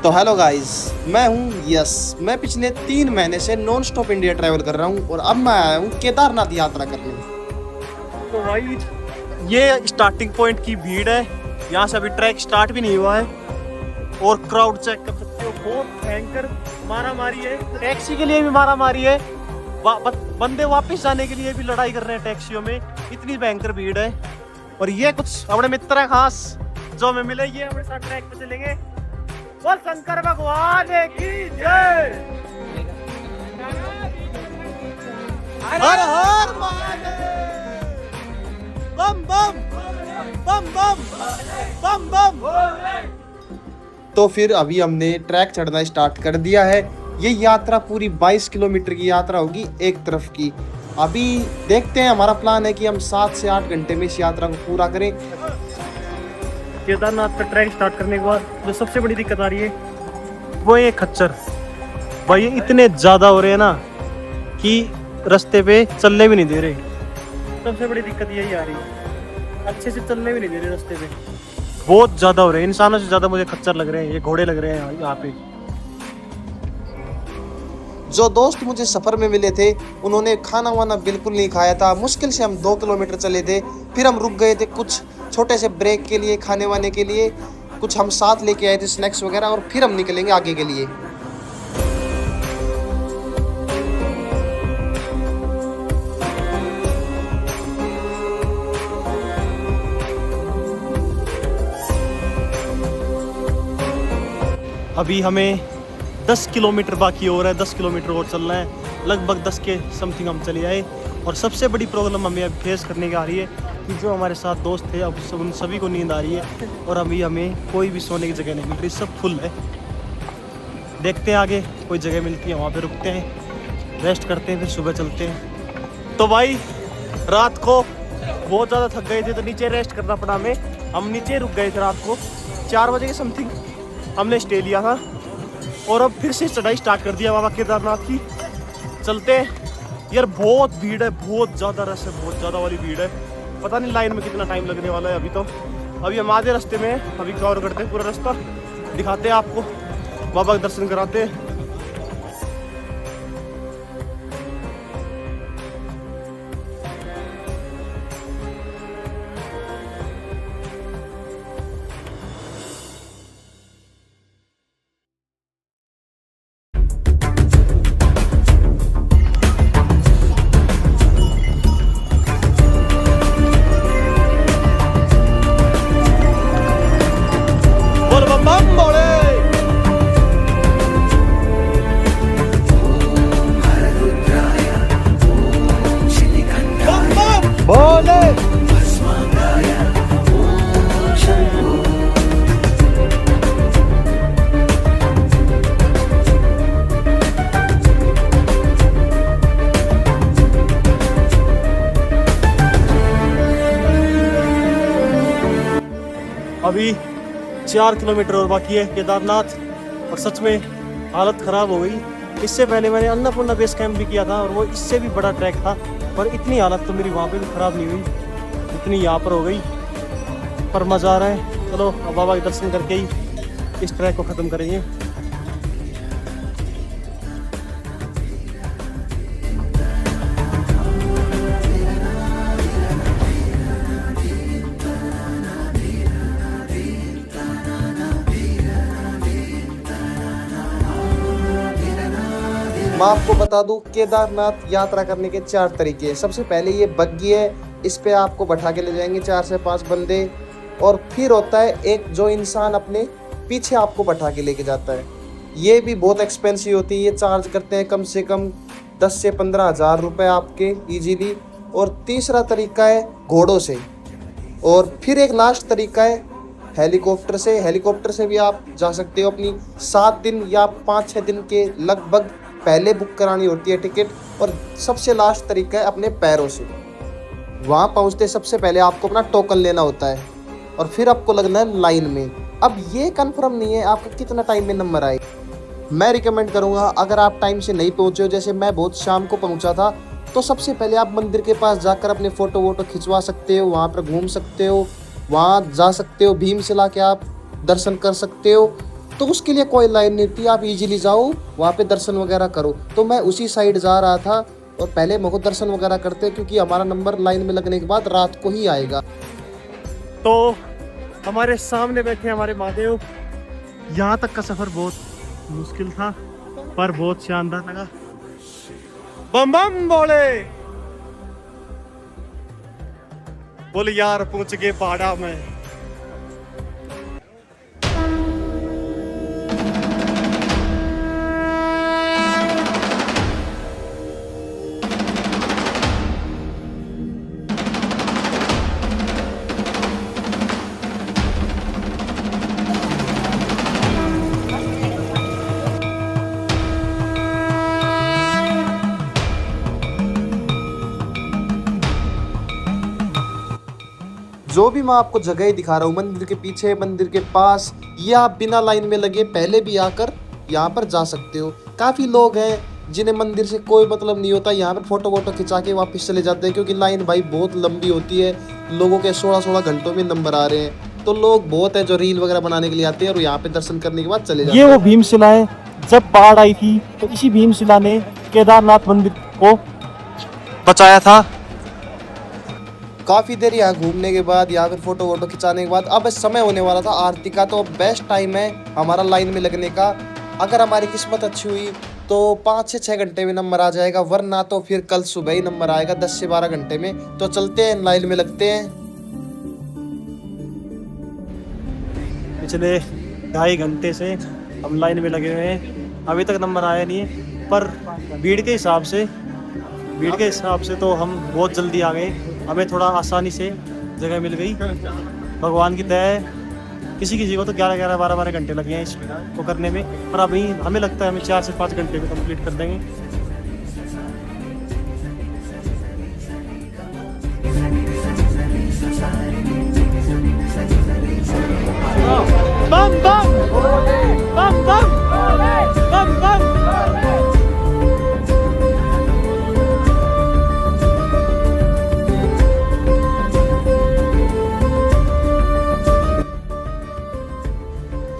तो hello guys, मैं हूँ यस। मैं पिछले 3 महीने से नॉन स्टॉप इंडिया ट्रैवल कर रहा हूँ और अब मैं आया हूँ केदारनाथ यात्रा करने। तो भाई ये स्टार्टिंग पॉइंट की भीड़ है। यहाँ से अभी ट्रैक स्टार्ट भी नहीं हुआ है और क्राउड चेक कर सकते हो, बहुत भयंकर मारा मारी है। टैक्सी के लिए भी मारा मारी है, बंदे वापस जाने के लिए भी लड़ाई कर रहे हैं टैक्सियों में, इतनी भयंकर भीड़ है। और ये कुछ अपने मित्र है खास जो हमें मिले, ये हमारे साथ ट्रैक पे चलेंगे। बोल शंकर भगवान की जय। हर हर महादेव, बम बम बम बम बम बम। तो फिर अभी हमने ट्रैक चढ़ना स्टार्ट कर दिया है। ये यात्रा पूरी 22 किलोमीटर की यात्रा होगी एक तरफ की। अभी देखते हैं, हमारा प्लान है कि हम 7 से 8 घंटे में इस यात्रा को पूरा करें। केदारनाथ का ट्रैक स्टार्ट करने के बाद जो सबसे बड़ी दिक्कत आ रही है वो ये खच्चर। भाई ये इतने ज्यादा हो रहे हैं ना कि रास्ते पे चलने भी नहीं दे रहे। सबसे बड़ी दिक्कत यही आ रही है, अच्छे से चलने भी नहीं दे रहे रास्ते पे, बहुत ज्यादा हो रहे हैं। इंसानों से ज्यादा मुझे खच्चर लग रहे हैं, ये घोड़े लग रहे हैं यहाँ पे। जो दोस्त मुझे सफ़र में मिले थे उन्होंने खाना वाना बिल्कुल नहीं खाया था। मुश्किल से हम 2 किलोमीटर चले थे, फिर हम रुक गए थे कुछ छोटे से ब्रेक के लिए, खाने वाने के लिए। कुछ हम साथ लेके आए थे स्नैक्स वगैरह, और फिर हम निकलेंगे आगे के लिए। अभी हमें 10 किलोमीटर बाकी हो रहा है, 10 किलोमीटर और चलना है। लगभग 10 के समथिंग हम चले आए। और सबसे बड़ी प्रॉब्लम हमें अब फेस करने की आ रही है कि जो हमारे साथ दोस्त थे अब उन सभी को नींद आ रही है और अभी हमें कोई भी सोने की जगह नहीं मिल रही, सब फुल है। देखते हैं आगे कोई जगह मिलती है वहाँ पे रुकते हैं, रेस्ट करते हैं, फिर सुबह चलते हैं। तो भाई रात को बहुत ज़्यादा थक गए थे तो नीचे रेस्ट करना पड़ा हमें। हम नीचे रुक गए थे रात को 4 बजे के समथिंग हमने स्टे लिया था और अब फिर से चढ़ाई स्टार्ट कर दिया बाबा केदारनाथ की। चलते हैं यार, बहुत भीड़ है, बहुत ज़्यादा रश है, बहुत ज़्यादा वाली भीड़ है। पता नहीं लाइन में कितना टाइम लगने वाला है। अभी हम आधे रास्ते में हैं, अभी कवर करते हैं पूरा रास्ता, दिखाते हैं आपको, बाबा के दर्शन कराते हैं। अभी 4 किलोमीटर और बाकी है केदारनाथ। और सच में हालत ख़राब हो गई। इससे पहले मैंने अन्नपूर्णा बेस कैंप भी किया था और वो इससे भी बड़ा ट्रैक था, पर इतनी हालत तो मेरी वहाँ पे भी ख़राब नहीं हुई इतनी यहाँ पर हो गई। पर मज़ा आ रहा है। चलो अब बाबा के दर्शन करके ही इस ट्रैक को ख़त्म करेंगे। मैं आपको बता दूं, केदारनाथ यात्रा करने के 4 तरीके हैं। सबसे पहले ये बग्गी है, इस पे आपको बैठा के ले जाएंगे 4 से 5 बंदे। और फिर होता है एक जो इंसान अपने पीछे आपको बैठा के लेके जाता है। ये भी बहुत एक्सपेंसिव होती है, ये चार्ज करते हैं कम से कम 10 से 15 हज़ार रुपये आपके इजीली। और तीसरा तरीका है घोड़ों से। और फिर एक लास्ट तरीका है हेलीकॉप्टर से। हेलीकॉप्टर से भी आप जा सकते हो। अपनी 7 दिन या 5-6 दिन के लगभग पहले बुक करानी होती है टिकट। और सबसे लास्ट तरीका है अपने पैरों से। वहाँ पहुँचते सबसे पहले आपको अपना टोकन लेना होता है और फिर आपको लगना है लाइन में। अब ये कंफर्म नहीं है आपका कितना टाइम में नंबर आए। मैं रिकमेंड करूँगा, अगर आप टाइम से नहीं पहुँचे हो, जैसे मैं बहुत शाम को पहुँचा था, तो सबसे पहले आप मंदिर के पास जाकर अपने फ़ोटो वोटो खिंचवा सकते हो, वहाँ पर घूम सकते हो, वहाँ जा सकते हो, भीमशिला के आप दर्शन कर सकते हो। तो उसके लिए कोई लाइन नहीं थी, आप इजीली जाओ वहाँ पे दर्शन वगैरह करो। तो मैं उसी साइड जा रहा था और पहले मेरे को दर्शन वगैरह करते क्योंकि हमारा नंबर लाइन में लगने के बाद रात को ही आएगा। तो हमारे सामने बैठे हमारे महादेव। यहाँ तक का सफर बहुत मुश्किल था पर बहुत शानदार लगा। बम बम बोले यार पहुंच गए पहाड़ा में। जो भी मैं आपको जगह दिखा रहा हूँ, मंदिर के पीछे, मंदिर के पास, ये आप बिना लाइन में लगे पहले भी आकर यहाँ पर जा सकते हो। काफ़ी लोग हैं जिन्हें मंदिर से कोई मतलब नहीं होता, यहाँ पर फोटो वोटो खिंचा के वापस चले जाते हैं क्योंकि लाइन भाई बहुत लंबी होती है। लोगों के 16-16 घंटों में नंबर आ रहे हैं, तो लोग बहुत है जो रील वगैरह बनाने के लिए आते हैं और यहाँ पे दर्शन करने के बाद चले जाते हैं। ये वो भीमशिला है, जब बाढ़ आई थी तो इसी भीमशिला ने केदारनाथ मंदिर को बचाया था। काफ़ी देर यहाँ घूमने के बाद, यहाँ पर फोटो वोटो खिंचाने के बाद अब समय होने वाला था आरती का। तो बेस्ट टाइम है हमारा लाइन में लगने का। अगर हमारी किस्मत अच्छी हुई तो 5 से 6 घंटे में नंबर आ जाएगा, वरना तो फिर कल सुबह ही नंबर आएगा 10 से 12 घंटे में। तो चलते हैं, लाइन में लगते हैं। पिछले 2.5 घंटे से हम लाइन में लगे हुए हैं, अभी तक नंबर आया नहीं है। पर भीड़ के हिसाब से तो हम बहुत जल्दी आ गए। हमें थोड़ा आसानी से जगह मिल गई, भगवान की दया है। किसी को तो 11-11, 12-12 घंटे लगे हैं इसको करने में, पर अभी हमें लगता है हमें 4 से 5 घंटे में कंप्लीट कर देंगे। बम बम बम बम बम बम।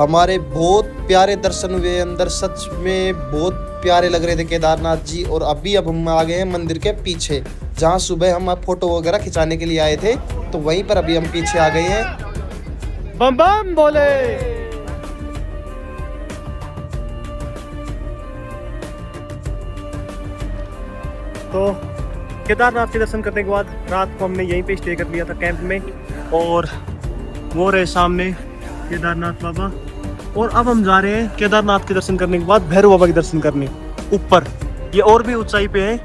हमारे बहुत प्यारे दर्शन हुए अंदर, सच में बहुत प्यारे लग रहे थे केदारनाथ जी। और अब हम आ गए हैं मंदिर के पीछे, जहाँ सुबह हम फोटो वगैरह खिंचाने के लिए आए थे, तो वहीं पर अभी हम पीछे आ गए हैं। बम बम बोले। तो केदारनाथ के दर्शन करने के बाद रात को हमने यहीं पे स्टे कर लिया था कैंप में, और वो रहे सामने केदारनाथ बाबा। और अब हम जा रहे हैं केदारनाथ के दर्शन करने के बाद भैरव बाबा के दर्शन करने ऊपर। ये और भी ऊंचाई पे है।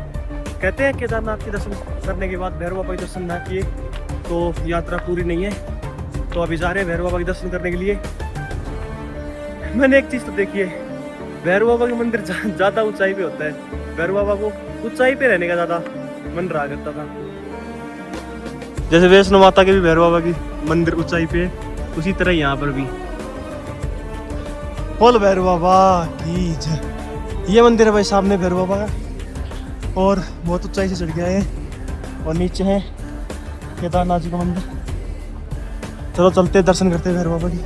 कहते हैं केदारनाथ के दर्शन करने के बाद भैरव बाबा के दर्शन ना किए तो यात्रा पूरी नहीं है। तो अभी जा रहे हैं भैरव बाबा के दर्शन करने के लिए। मैंने एक चीज़ तो देखी है, भैरव बाबा का मंदिर ज़्यादा ऊंचाई पे होता है। भैरव बाबा को ऊंचाई पे रहने का ज़्यादा मन रहा करता था। जैसे वैष्णो माता के भी भैरव बाबा की मंदिर ऊंचाई पे है, उसी तरह यहाँ पर भी। बोल भैरव बाबा की जय। ये मंदिर है भाई सामने भैरव बाबा का, और बहुत ऊंचाई से चढ़ गया है, और नीचे है केदारनाथ जी का मंदिर। चलो चलते दर्शन करते हैं भैरव बाबा की।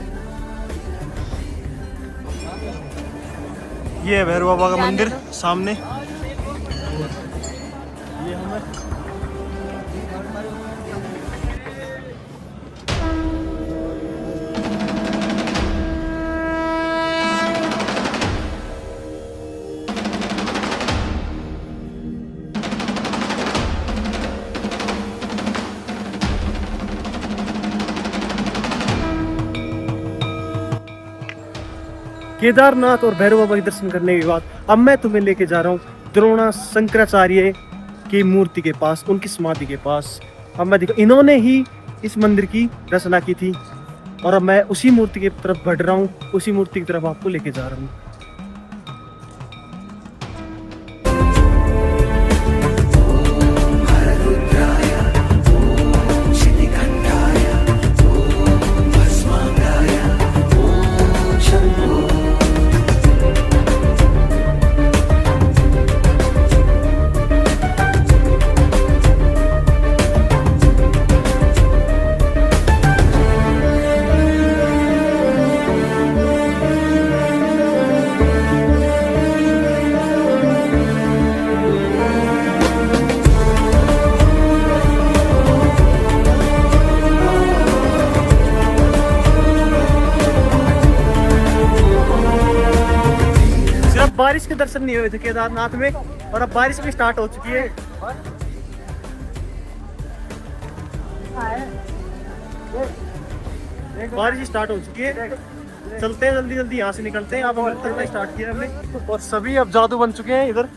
ये है भैरव बाबा का मंदिर सामने। ये हमें केदारनाथ और भैरव बाबा के दर्शन करने के बाद अब मैं तुम्हें लेके जा रहा हूँ द्रोणा शंकराचार्य की मूर्ति के पास, उनकी समाधि के पास। अब मैं देखो, इन्होंने ही इस मंदिर की रचना की थी, और अब मैं उसी मूर्ति की तरफ बढ़ रहा हूँ, उसी मूर्ति की तरफ आपको लेके जा रहा हूँ। बारिश के दर्शन नहीं हुए थे केदारनाथ में, और अब बारिश भी स्टार्ट हो चुकी है। बारिश स्टार्ट हो चुकी है, चलते हैं जल्दी जल्दी यहाँ से निकलते हैं। अब चलना स्टार्ट किया हमने और सभी अब जादू बन चुके हैं इधर।